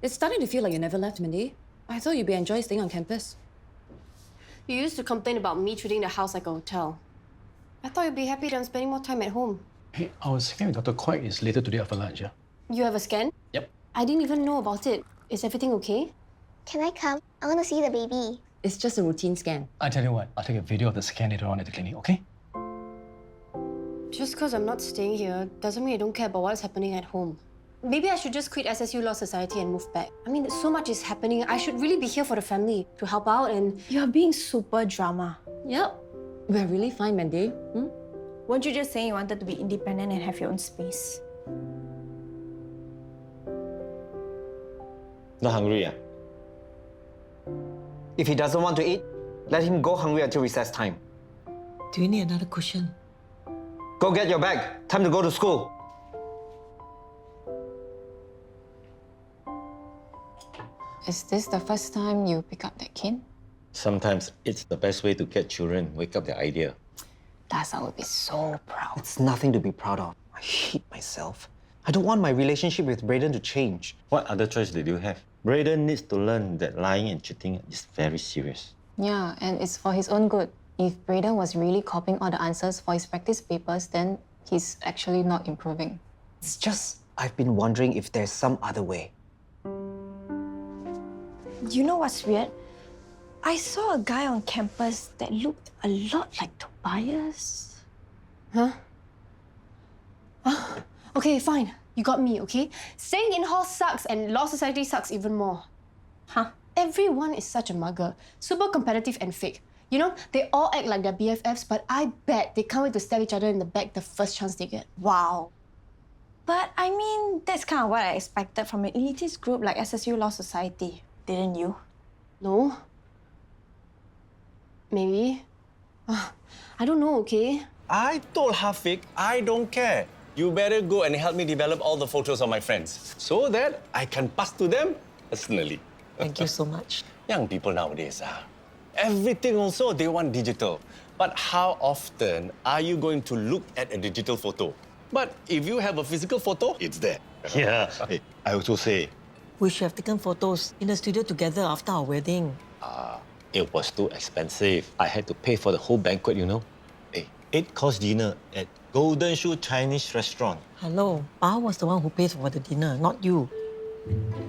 It's starting to feel like you never left, Mindy. I thought you'd be enjoying staying on campus. You used to complain about me treating the house like a hotel. I thought you'd be happy that I'm spending more time at home. Hey, our scan with Dr. Kwok is later today after lunch, yeah? You have a scan? Yep. I didn't even know about it. Is everything okay? Can I come? I want to see the baby. It's just a routine scan. I tell you what, I'll take a video of the scan later on at the clinic, okay? Just because I'm not staying here doesn't mean I don't care about what's happening at home. Maybe I should just quit SSU Law Society and move back. I mean, so much is happening. I should really be here for the family, to help out and... You're being super drama. Yep. We're really fine, Mindy. Weren't you just saying you wanted to be independent and have your own space? Not hungry, yeah? If he doesn't want to eat, let him go hungry until recess time. Do you need another cushion? Go get your bag. Time to go to school. Is this the first time you pick up that cane? Sometimes it's the best way to get children wake up their idea. Dasa would be so proud. It's nothing to be proud of. I hate myself. I don't want my relationship with Brayden to change. What other choice did you have? Brayden needs to learn that lying and cheating is very serious. Yeah, and it's for his own good. If Brayden was really copying all the answers for his practice papers, then he's actually not improving. It's just, I've been wondering if there's some other way. You know what's weird? I saw a guy on campus that looked a lot like Tobias. Huh? Okay, fine. You got me, okay? Staying in hall sucks and Law Society sucks even more. Huh? Everyone is such a mugger. Super competitive and fake. You know, they all act like they're BFFs, but I bet they can't wait to stab each other in the back the first chance they get. Wow. But I mean, that's kind of what I expected from an elitist group like SSU Law Society. Didn't you? No? Maybe? I don't know, okay? I told Hafiq I don't care. You better go and help me develop all the photos of my friends so that I can pass to them personally. Thank you so much. Young people nowadays, everything also they want digital. But how often are you going to look at a digital photo? But if you have a physical photo, it's there. Yeah, hey, I also say, We should have taken photos in the studio together after our wedding. it was too expensive. I had to pay for the whole banquet, you know. Hey, 8-course dinner at Golden Shoe Chinese restaurant. Hello, Pa was the one who paid for the dinner, not you.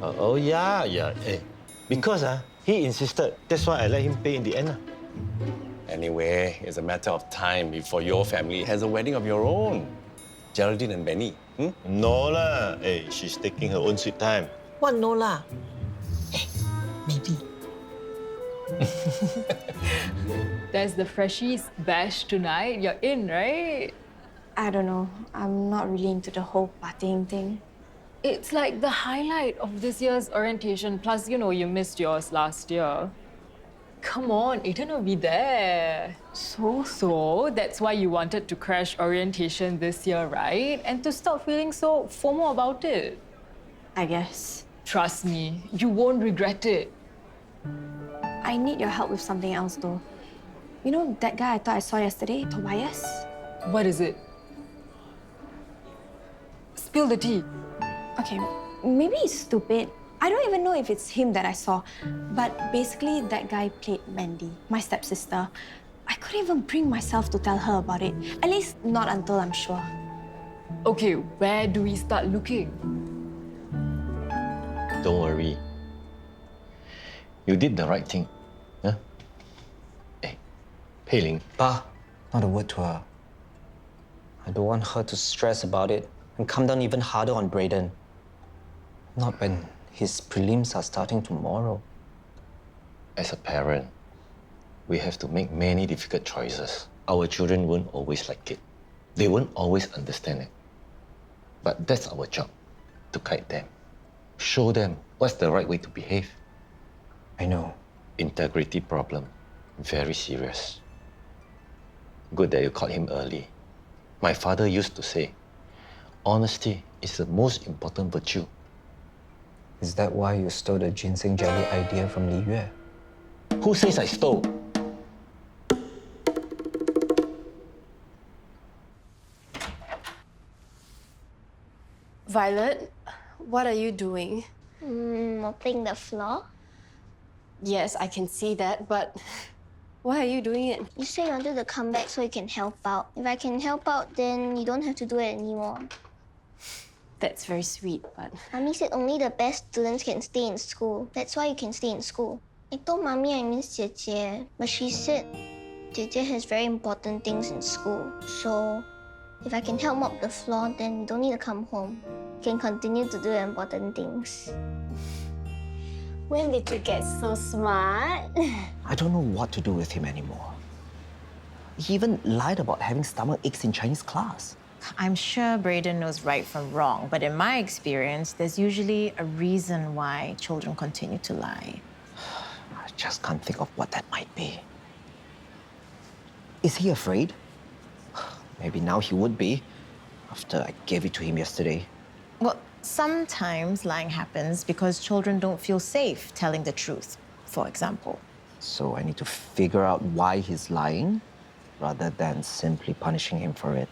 Oh, yeah. Hey, because he insisted. That's why I let him pay in the end. Anyway, it's a matter of time before your family has a wedding of your own. Geraldine and Benny. No lah. Hey, she's taking her own sweet time. What no lah? Maybe. There's the Freshies bash tonight. You're in, right? I don't know. I'm not really into the whole partying thing. It's like the highlight of this year's orientation. Plus, you know, you missed yours last year. Come on, Ethan will be there. So that's why you wanted to crash orientation this year, right? And to stop feeling so FOMO about it. I guess. Trust me, you won't regret it. I need your help with something else, though. You know that guy I thought I saw yesterday, Tobias? What is it? Spill the tea. Okay, maybe it's stupid. I don't even know if it's him that I saw. But basically, that guy played Mandy, my stepsister. I couldn't even bring myself to tell her about it. At least not until I'm sure. Okay, where do we start looking? Don't worry. You did the right thing. Huh? Hey, Pei Ling. Pa, not a word to her. I don't want her to stress about it and come down even harder on Brayden. Not when his prelims are starting tomorrow. As a parent, we have to make many difficult choices. Our children won't always like it. They won't always understand it. But that's our job, to guide them. Show them what's the right way to behave. I know. Integrity problem, very serious. Good that you caught him early. My father used to say, honesty is the most important virtue. Is that why you stole the ginseng jelly idea from Li Yue? Who says I stole? Violet, what are you doing? Mopping the floor. Yes, I can see that, but why are you doing it? You say you wanted to come back so you can help out. If I can help out, then you don't have to do it anymore. That's very sweet, but... Mommy said only the best students can stay in school. That's why you can stay in school. I told Mommy I miss Jie, but she said Jie has very important things in school. So if I can help mop the floor, then you don't need to come home. You can continue to do the important things. When did you get so smart? I don't know what to do with him anymore. He even lied about having stomach aches in Chinese class. I'm sure Braden knows right from wrong, but in my experience, there's usually a reason why children continue to lie. I just can't think of what that might be. Is he afraid? Maybe now he would be, after I gave it to him yesterday. Well, sometimes lying happens because children don't feel safe telling the truth, for example. So I need to figure out why he's lying, rather than simply punishing him for it.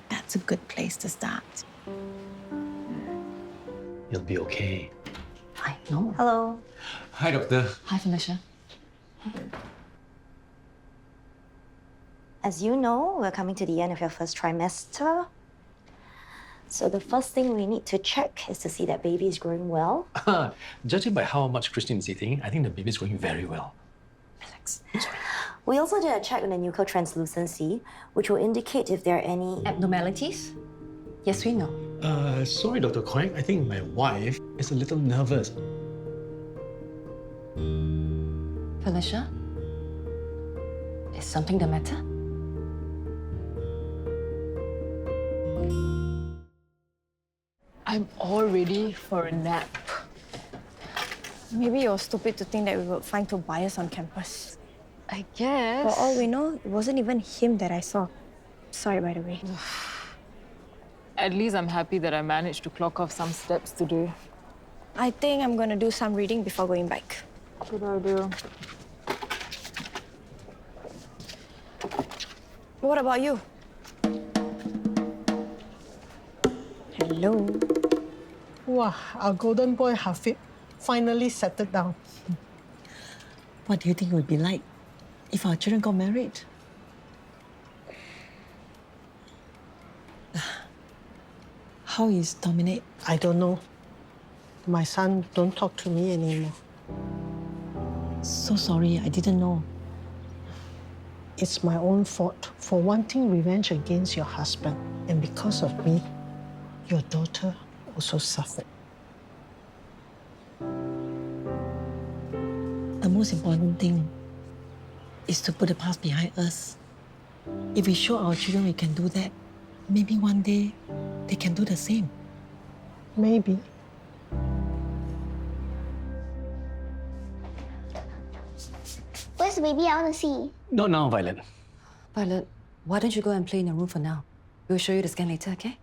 That's a good place to start. You'll be okay. I know. Hello. Hi, doctor. Hi, Felicia. As you know, we're coming to the end of your first trimester. So the first thing we need to check is to see that baby is growing well. Judging by how much Christine is eating, I think the baby's growing very well. Relax. We also did a check on the nuchal translucency, which will indicate if there are any Abnormalities? Yes, we know. Sorry, Dr. Kwek. I think my wife is a little nervous. Felicia? Is something the matter? I'm all ready for a nap. Maybe you're stupid to think that we would find Tobias on campus. I guess. For all we know, it wasn't even him that I saw. Sorry, by the way. At least I'm happy that I managed to clock off some steps today. I think I'm gonna do some reading before going back. Good idea. What about you? Hello. Wow, our golden boy Hafid finally settled down. What do you think it would be like if our children got married? How is Dominic? I don't know. My son don't talk to me anymore. So sorry, I didn't know. It's my own fault for wanting revenge against your husband. And because of me, your daughter also suffered. The most important thing is to put the past behind us. If we show our children we can do that, maybe one day they can do the same. Maybe. Where's the baby? I want to see. Not now, Violet. Violet, why don't you go and play in your room for now? We'll show you the scan later, okay?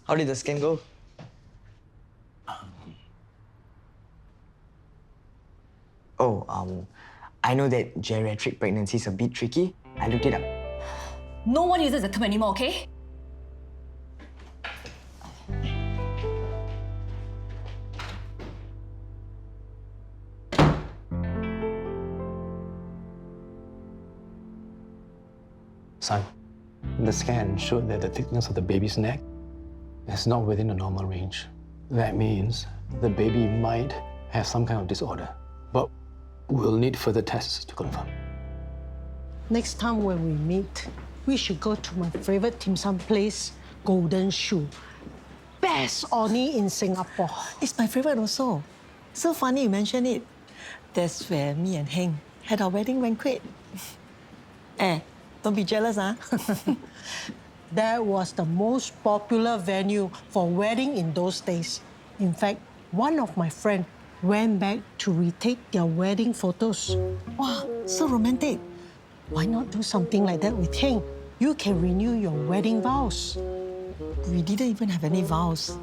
How did the scan go? I know that geriatric pregnancy is a bit tricky. I looked it up. No one uses the term anymore, okay? Son, the scan showed that the thickness of the baby's neck is not within the normal range. That means the baby might have some kind of disorder, but we'll need further tests to confirm. Next time when we meet, we should go to my favorite dim sum place, Golden Shoe. Best ornie in Singapore. It's my favorite also. So funny you mention it. That's where me and Heng had our wedding banquet. Don't be jealous, huh? That was the most popular venue for wedding in those days. In fact, one of my friends went back to retake their wedding photos. Wow, so romantic. Why not do something like that with Heng? You can renew your wedding vows. We didn't even have any vows.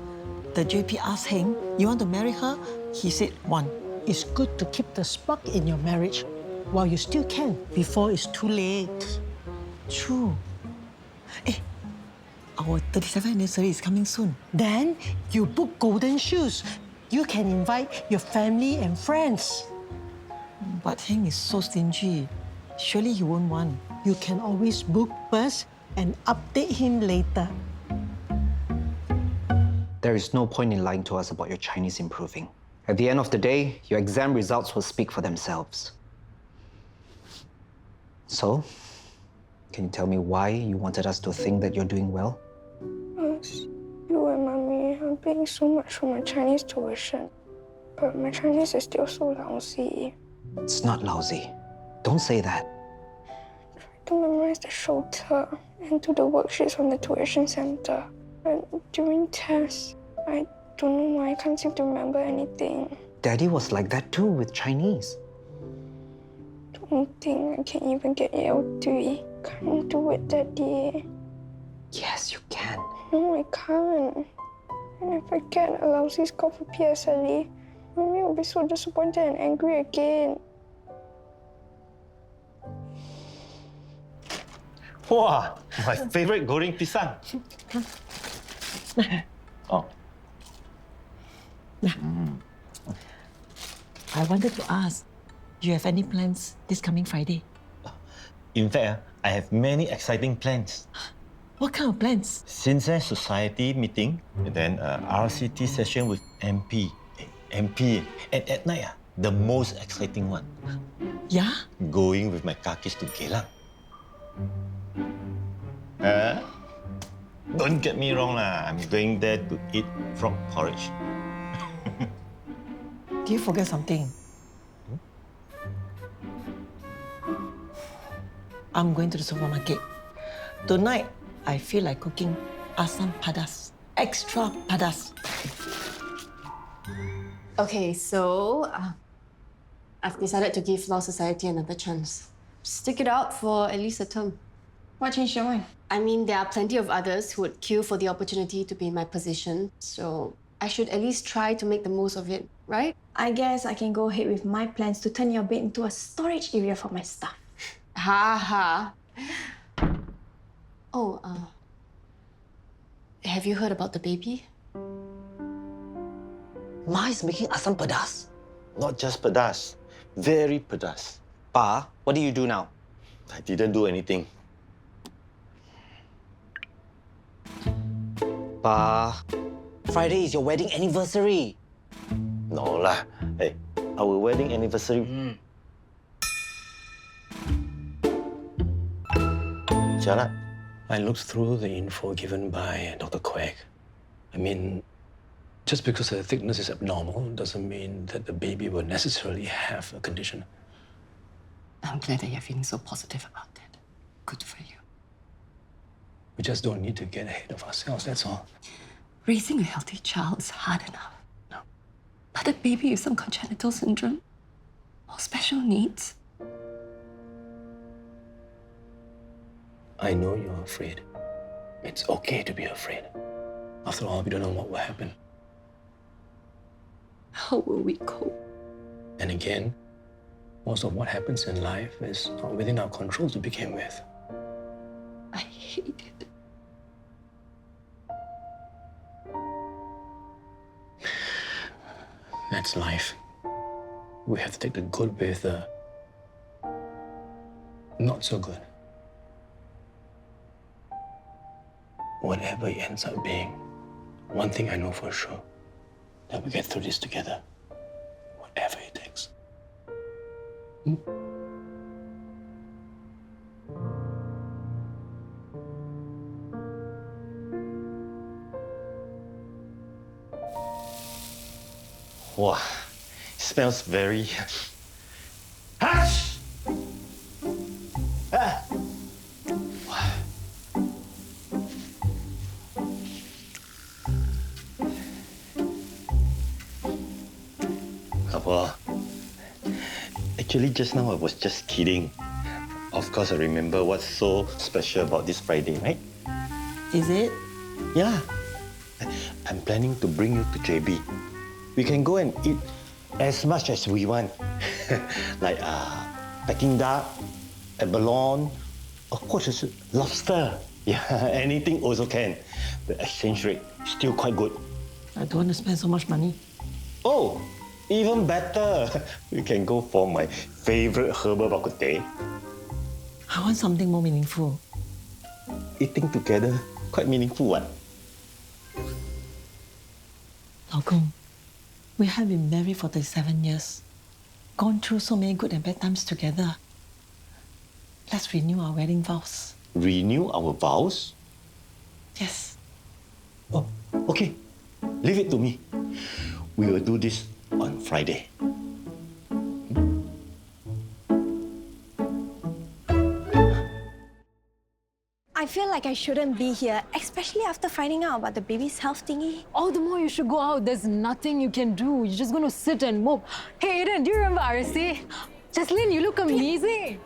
The JP asked Heng, you want to marry her? He said, one. It's good to keep the spark in your marriage. while you still can before it's too late. True. Our 37th anniversary is coming soon. Then you book golden shoes. You can invite your family and friends. But Heng is so stingy. Surely he won't want. You can always book first and update him later. There is no point in lying to us about your Chinese improving. At the end of the day, your exam results will speak for themselves. So, can you tell me why you wanted us to think that you're doing well? You and Mommy are paying so much for my Chinese tuition, but my Chinese is still so lousy. It's not lousy. Don't say that. To memorize the shorter and do the worksheets on the tuition center. And during tests, I don't know why I can't seem to remember anything. Daddy was like that too with Chinese. Don't think I can even get L3. Can't do it, Daddy. Yes, you can. No, I can't. And if I get a lousy score for PSLE, Mommy will be so disappointed and angry again. Wow, my favorite goreng pisang. Oh. I wanted to ask, do you have any plans this coming Friday? In fact, I have many exciting plans. What kind of plans? Sincere Society meeting, and then RCT session with MP. MP. And at night, the most exciting one. Yeah? Going with my kakis to Geylang. Don't get me wrong lah. I'm going there to eat frog porridge. Did you forget something? I'm going to the supermarket. Tonight, I feel like cooking asam padas. Extra padas. Okay, so I've decided to give Law Society another chance. Stick it out for at least a term. What changed your mind? I mean, there are plenty of others who would queue for the opportunity to be in my position, so I should at least try to make the most of it, right? I guess I can go ahead with my plans to turn your bed into a storage area for my stuff. Ha ha. Oh, have you heard about the baby? Ma is making asam pedas. Not just pedas, very pedas. Pa, what do you do now? I didn't do anything. Pa, Friday is your wedding anniversary. No lah. Hey, our wedding anniversary. Jalan. I looked through the info given by Dr. Quek. I mean, just because the thickness is abnormal doesn't mean that the baby will necessarily have a condition. I'm glad that you're feeling so positive about it. Good for you. We just don't need to get ahead of ourselves, that's all. Raising a healthy child is hard enough. No. But a baby with some congenital syndrome or special needs. I know you're afraid. It's okay to be afraid. After all, we don't know what will happen. How will we cope? And again, most of what happens in life is not within our control to begin with. I hate it. That's life. We have to take the good with the not so good. Whatever it ends up being, one thing I know for sure, that we get through this together, whatever it takes. Wow, it smells very... Hush! Ah! Apa? Actually, just now I was just kidding. Of course, I remember what's so special about this Friday, right? Is it? Yeah. I'm planning to bring you to JB. We can go and eat as much as we want. Like Peking duck, abalone, 或者是 lobster. Yeah, anything also can. The exchange rate still quite good. I don't want to spend so much money. Oh, even better. We can go for my favorite herbal bak kut teh. I want something more meaningful. Eating together, quite meaningful, what? 老公, we have been married for 37 years. Gone through so many good and bad times together. Let's renew our wedding vows. Renew our vows? Yes. Oh, okay. Leave it to me. We will do this on Friday. I feel like I shouldn't be here, especially after finding out about the baby's health thingy. All the more you should go out. There's nothing you can do. You're just going to sit and mope. Hey, Aiden, do you remember Arasi? Jaslyn, you look amazing.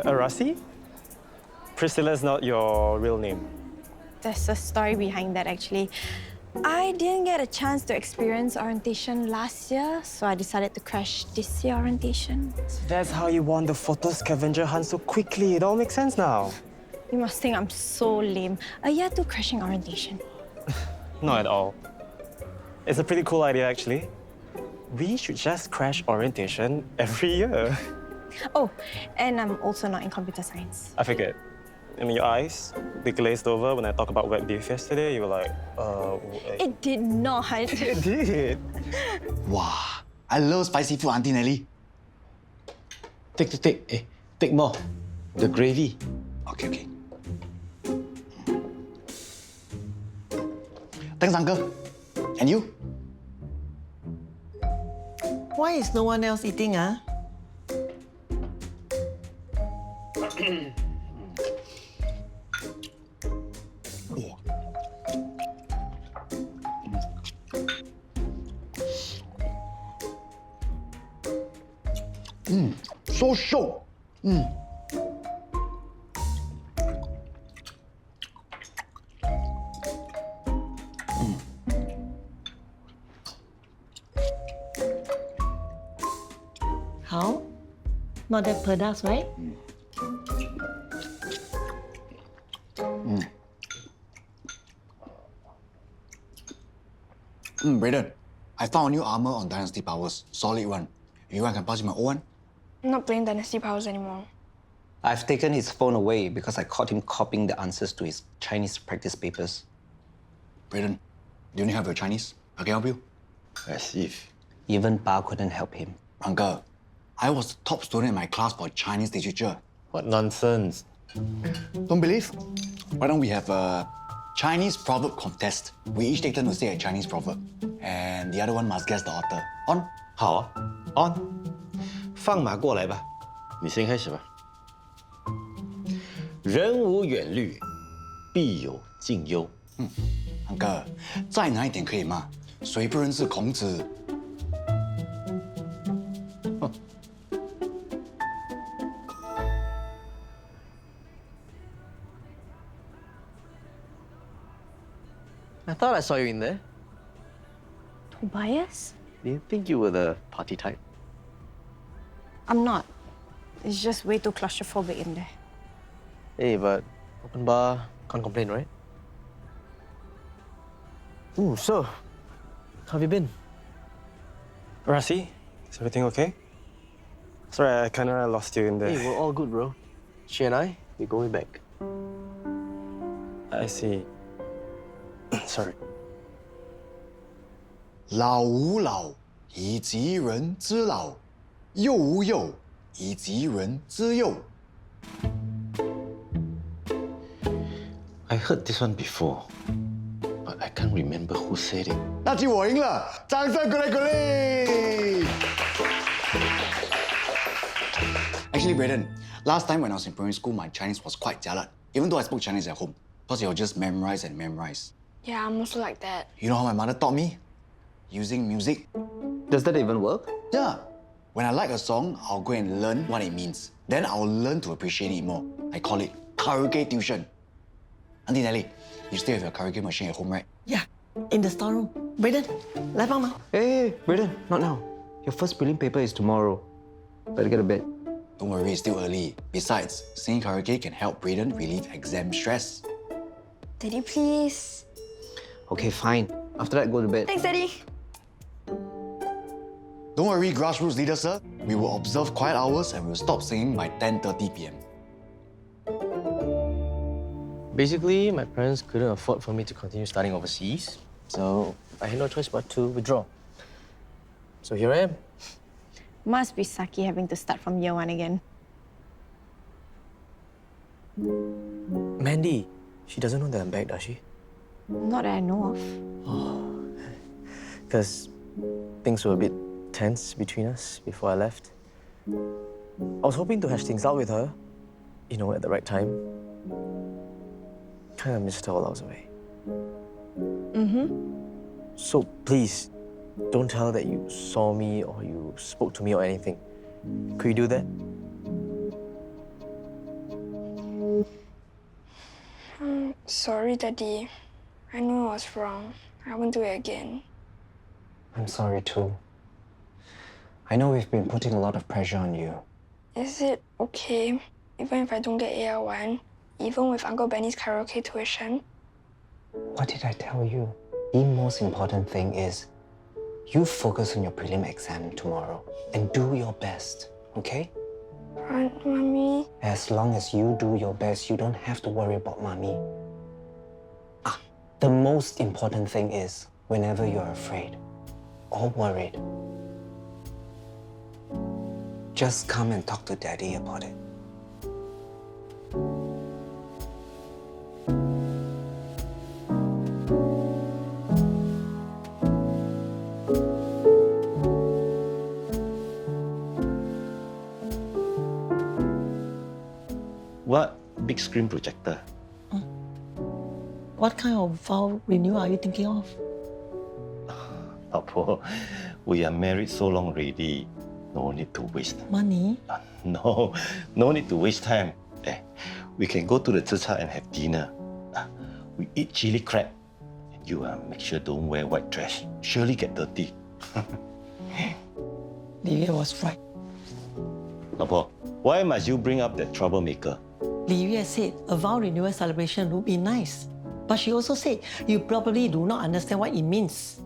Arasi? Priscilla's not your real name. There's a story behind that, actually. I didn't get a chance to experience orientation last year, so I decided to crash this year orientation. So that's how you won the photo scavenger hunt so quickly. It all makes sense now. You must think I'm so lame. A year to crashing orientation. Not at all. It's a pretty cool idea, actually. We should just crash orientation every year. Oh, and I'm also not in computer science. I figured. I mean, your eyes, they glazed over when I talked about wet beef yesterday. You were like, It did not. It did. Wow, I love spicy food, Auntie Nelly. Take more. The gravy. Okay. Thanks, Uncle. And you? Why is no one else eating, ah? So show. How? Not that products, right? Brayden, I found a new armor on Dynasty Powers. Solid one. You want I can pass you my old one? I'm not playing Dynasty Powers anymore. I've taken his phone away because I caught him copying the answers to his Chinese practice papers. Brayden, do you need help with Chinese? I can help you. As if. Even Pa couldn't help him. Uncle, I was the top student in my class for Chinese literature. What nonsense. Don't believe? Why don't we have a Chinese proverb contest? We each take turn to say a Chinese proverb. And the other one must guess the author. On? 好啊 On. 放马过来吧。你先开始吧。人无远虑，必有近忧。Uncle, 再难一点可以吗？谁不认识孔子？ I thought I saw you in there. Tobias? Do you think you were the party type? I'm not. It's just way too claustrophobic in there. Hey, but open bar, can't complain, right? Ooh, so, how have you been? Arasi, is everything okay? Sorry, I kind of lost you in there. Hey, we're all good, bro. She and I, we go way back. I see. Sorry. 老吾老以及人之老，幼吾幼以及人之幼。 I heard this one before, but I can't remember who said it. 那就我赢了，掌声鼓励鼓励。Actually, Brayden, last time when I was in primary school, my Chinese was quite jialat, even though I spoke Chinese at home, because it was just memorize and memorize. Yeah, I'm also like that. You know how my mother taught me? Using music. Does that even work? Yeah. When I like a song, I'll go and learn what it means. Then I'll learn to appreciate it more. I call it karaoke tuition. Auntie Nelly, you still have your karaoke machine at home, right? Yeah, in the storeroom. Brayden, 来帮忙. Hey, Brayden, not now. Your first prelim paper is tomorrow. Better get a bed. Don't worry, it's still early. Besides, singing karaoke can help Brayden relieve exam stress. Daddy, please. Okay, fine. After that, go to bed. Thanks, Daddy. Don't worry, grassroots leader, sir. We will observe quiet hours and we'll stop singing by 10:30 p.m. Basically, my parents couldn't afford for me to continue studying overseas, so I had no choice but to withdraw. So here I am. Must be sucky having to start from year 1 again. Mandy, she doesn't know that I'm back, does she? Not that I know of. Because things were a bit tense between us before I left. I was hoping to hash things out with her, you know, at the right time. Kind of missed her while I was away. So please, don't tell her that you saw me or you spoke to me or anything. Could you do that? I'm sorry, Daddy. I know I was wrong. I won't do it again. I'm sorry too. I know we've been putting a lot of pressure on you. Is it okay, even if I don't get AR1, even with Uncle Benny's karaoke tuition? What did I tell you? The most important thing is you focus on your prelim exam tomorrow and do your best, okay? But, Mommy... As long as you do your best, you don't have to worry about Mommy. The most important thing is whenever you're afraid or worried, just come and talk to Daddy about it. What big screen projector? What kind of vow renewal are you thinking of? Apo, we are married so long already. No need to waste. Money? No need to waste time. We can go to the zicha and have dinner. We eat chili crab. And you make sure don't wear white dress. Surely get dirty. Livia was right. Apo, why must you bring up that troublemaker? Livia said a vow renewal celebration would be nice. But she also said you probably do not understand what it means.